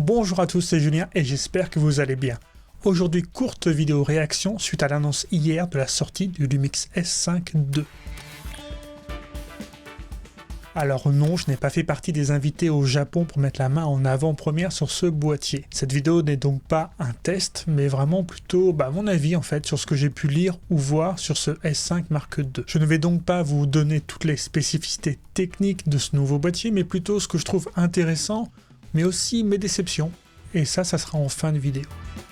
Bonjour à tous, c'est Julien et j'espère que vous allez bien. Aujourd'hui, courte vidéo réaction suite à l'annonce hier de la sortie du Lumix S5 II. Alors non, je n'ai pas fait partie des invités au Japon pour mettre la main en avant-première sur ce boîtier. Cette vidéo n'est donc pas un test, mais vraiment plutôt mon avis en fait sur ce que j'ai pu lire ou voir sur ce S5 Mark II. Je ne vais donc pas vous donner toutes les spécificités techniques de ce nouveau boîtier, mais plutôt ce que je trouve intéressant, mais aussi mes déceptions. Et ça sera en fin de vidéo.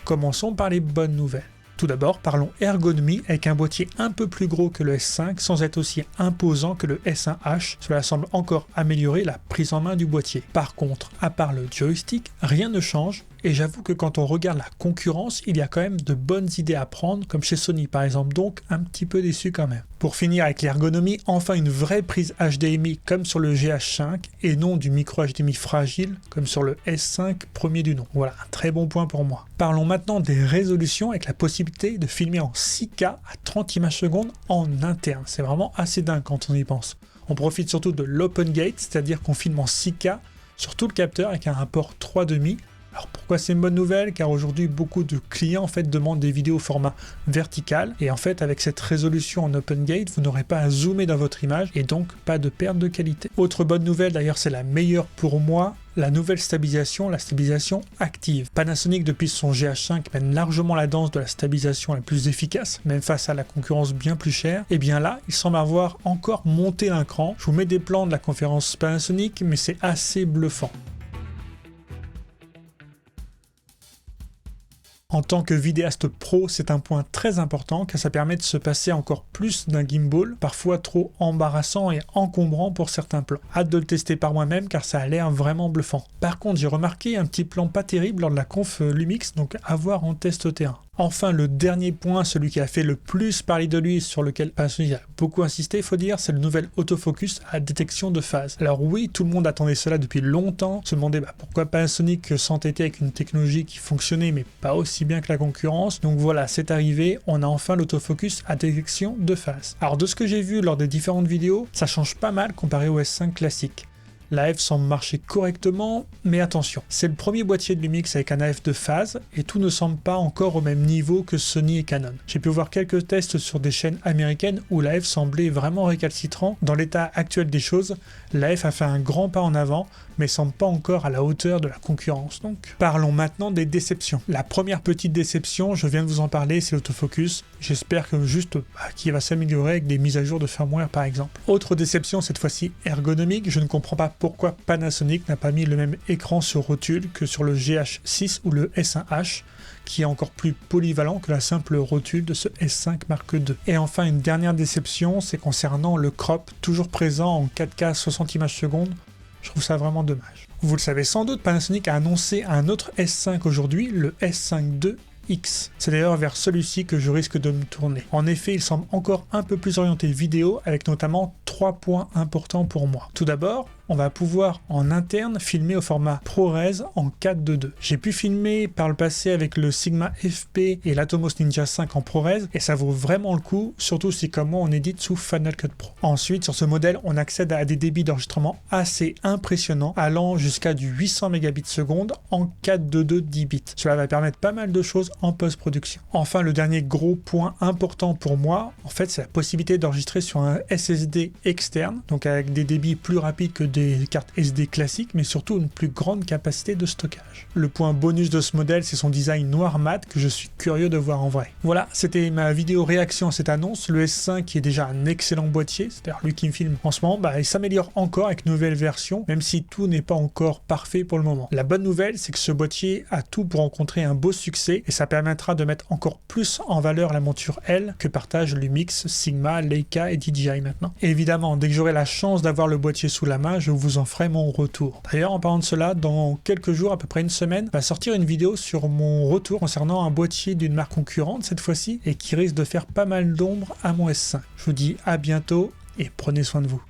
Commençons par les bonnes nouvelles. Tout d'abord, parlons ergonomie avec un boîtier un peu plus gros que le S5 sans être aussi imposant que le S1H. Cela semble encore améliorer la prise en main du boîtier. Par contre, à part le joystick, rien ne change. Et j'avoue que quand on regarde la concurrence, il y a quand même de bonnes idées à prendre, comme chez Sony par exemple, donc un petit peu déçu quand même. Pour finir avec l'ergonomie, enfin une vraie prise HDMI comme sur le GH5 et non du micro HDMI fragile comme sur le S5 premier du nom. Voilà, un très bon point pour moi. Parlons maintenant des résolutions avec la possibilité de filmer en 6K à 30 images secondes en interne. C'est vraiment assez dingue quand on y pense. On profite surtout de l'open gate, c'est-à-dire qu'on filme en 6K sur tout le capteur avec un rapport 3,5. Alors pourquoi c'est une bonne nouvelle? Car aujourd'hui beaucoup de clients en fait demandent des vidéos au format vertical et en fait avec cette résolution en open gate vous n'aurez pas à zoomer dans votre image et donc pas de perte de qualité. Autre bonne nouvelle, d'ailleurs c'est la meilleure pour moi, la nouvelle stabilisation, la stabilisation active. Panasonic depuis son GH5 mène largement la danse de la stabilisation la plus efficace, même face à la concurrence bien plus chère. Et bien là, il semble avoir encore monté d'un cran. Je vous mets des plans de la conférence Panasonic, mais c'est assez bluffant. En tant que vidéaste pro, c'est un point très important car ça permet de se passer encore plus d'un gimbal, parfois trop embarrassant et encombrant pour certains plans. Hâte de le tester par moi-même car ça a l'air vraiment bluffant. Par contre, j'ai remarqué un petit plan pas terrible lors de la conf Lumix, donc à voir en test terrain. Enfin, le dernier point, celui qui a fait le plus parler de lui, sur lequel Panasonic a beaucoup insisté, il faut dire, c'est le nouvel autofocus à détection de phase. Alors oui, tout le monde attendait cela depuis longtemps, se demandait pourquoi Panasonic s'entêtait avec une technologie qui fonctionnait mais pas aussi bien que la concurrence. Donc voilà, c'est arrivé, on a enfin l'autofocus à détection de phase. Alors de ce que j'ai vu lors des différentes vidéos, ça change pas mal comparé au S5 classique. L'AF semble marcher correctement, mais attention, c'est le premier boîtier de Lumix avec un AF de phase et tout ne semble pas encore au même niveau que Sony et Canon. J'ai pu voir quelques tests sur des chaînes américaines où l'AF semblait vraiment récalcitrant. Dans l'état actuel des choses, l'AF a fait un grand pas en avant, mais semble pas encore à la hauteur de la concurrence. Donc, parlons maintenant des déceptions. La première petite déception, je viens de vous en parler, c'est l'autofocus. J'espère que qu'il va s'améliorer avec des mises à jour de firmware par exemple. Autre déception, cette fois-ci ergonomique, je ne comprends pas pourquoi Panasonic n'a pas mis le même écran sur rotule que sur le GH6 ou le S1H, qui est encore plus polyvalent que la simple rotule de ce S5 Mark II. Et enfin, une dernière déception, c'est concernant le crop, toujours présent en 4K 60 images secondes. Je trouve ça vraiment dommage. Vous le savez sans doute, Panasonic a annoncé un autre S5 aujourd'hui, le S5 II X. C'est d'ailleurs vers celui-ci que je risque de me tourner. En effet, il semble encore un peu plus orienté vidéo, avec notamment 3 points importants pour moi. Tout d'abord, on va pouvoir en interne filmer au format ProRes en 4:2. J'ai pu filmer par le passé avec le Sigma FP et l'Atomos Ninja 5 en ProRes et ça vaut vraiment le coup, surtout si comme moi on édite sous Final Cut Pro. Ensuite, sur ce modèle, on accède à des débits d'enregistrement assez impressionnants, allant jusqu'à du 800 Mbps en 4:2 10 bits. Cela va permettre pas mal de choses en post-production. Enfin, le dernier gros point important pour moi, en fait, c'est la possibilité d'enregistrer sur un SSD externe, donc avec des débits plus rapides que des cartes SD classiques, mais surtout une plus grande capacité de stockage. Le point bonus de ce modèle, c'est son design noir mat que je suis curieux de voir en vrai. Voilà, c'était ma vidéo réaction à cette annonce. Le S5 qui est déjà un excellent boîtier, c'est-à-dire lui qui me filme en ce moment, il s'améliore encore avec une nouvelle version, même si tout n'est pas encore parfait pour le moment. La bonne nouvelle, c'est que ce boîtier a tout pour rencontrer un beau succès et ça permettra de mettre encore plus en valeur la monture L que partagent Lumix, Sigma, Leica et DJI maintenant. Et évidemment, dès que j'aurai la chance d'avoir le boîtier sous la main, je vous en ferai mon retour. D'ailleurs, en parlant de cela, dans quelques jours, à peu près une semaine, va sortir une vidéo sur mon retour concernant un boîtier d'une marque concurrente cette fois-ci et qui risque de faire pas mal d'ombre à mon S5. Je vous dis à bientôt et prenez soin de vous.